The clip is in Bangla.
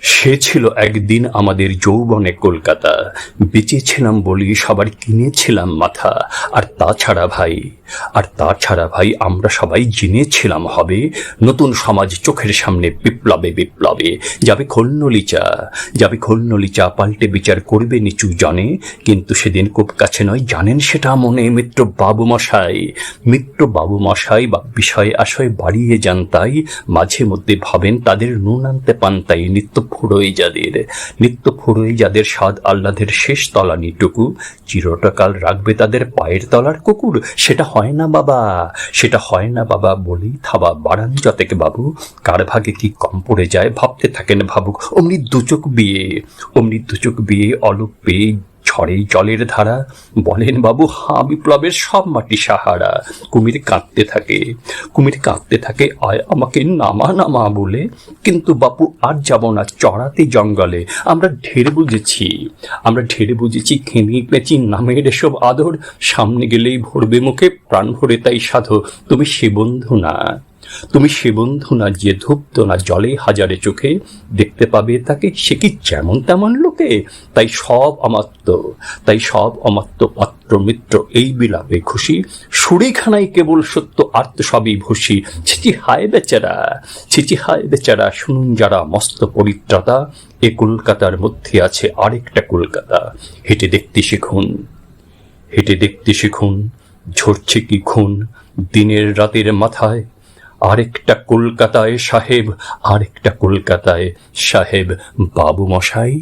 সে ছিল একদিন আমাদের যৌবনে কলকাতা, বেঁচেছিলাম বলি সবার কিনেছিলাম মাথা। আর তাছাড়া ভাই আমরা সবাই জেনেছিলাম হবে নতুন সমাজ চোখের সামনে বিপ্লবে বিপ্লবে। যাবে খোলনলিচা পাল্টে বিচার করবে নিচু জনে, কিন্তু সেদিন খুব কাছে নয় জানেন সেটা মনে। মিত্র বাবু মশাই বা বিষয় আশয় বাড়িয়ে যান, তাই মাঝে মধ্যে ভাবেন তাদের নুন আনতে পান, তাই নিত্য ফুরোই যাদের স্বাদ আহ্লাদের শেষ তলানিটুকু চিরটাকাল রাখবে তাদের পায়ের তলার কুকুর। সেটা হয় না বাবা বলেই থাবা বাড়ান যতেক বাবু। কার ভাগে কি কম পড়ে যায় ভাবতে থাকেন ভাবুক। অমনি দুচোখ বিয়ে অলোক পেয়ে ঝড়ে জলের ধারা, বলেন বাবু হাঁ বিপ্লবের সব মাটি সাহারা। কুমির কাঁদতে থাকে আয় আমাকে নামা বলে, কিন্তু বাপু আর যাব না চড়াতে জঙ্গলে। আমরা ঢের বুঝেছি খেমি পেঁচি নামের এসব আদর, সামনে গেলেই ভরবে মুখে প্রাণ ভরে তাই সাধো। তুমি সে বন্ধু না যে ধুপ্ত না জলে হাজারে চোখে, দেখতে পাবে তাকে সে কি যেমন তেমন লোকে। তাই সব অমাত্য পাত্র মিত্র এই বিলাপে খুশি, সুরেখানাই কেবল সত্য আর্ত সবই ভূষি। ছিচি হায় বেচারা শুনুন যারা মস্ত পরিত্রাতা, এ কলকাতার মধ্যে আছে আরেকটা কলকাতা। হেঁটে দেখতে শিখুন ঝরছে কি খুন দিনের রাতের মাথায়। আরেকটা কলকাতায় সাহেব বাবু মশাই।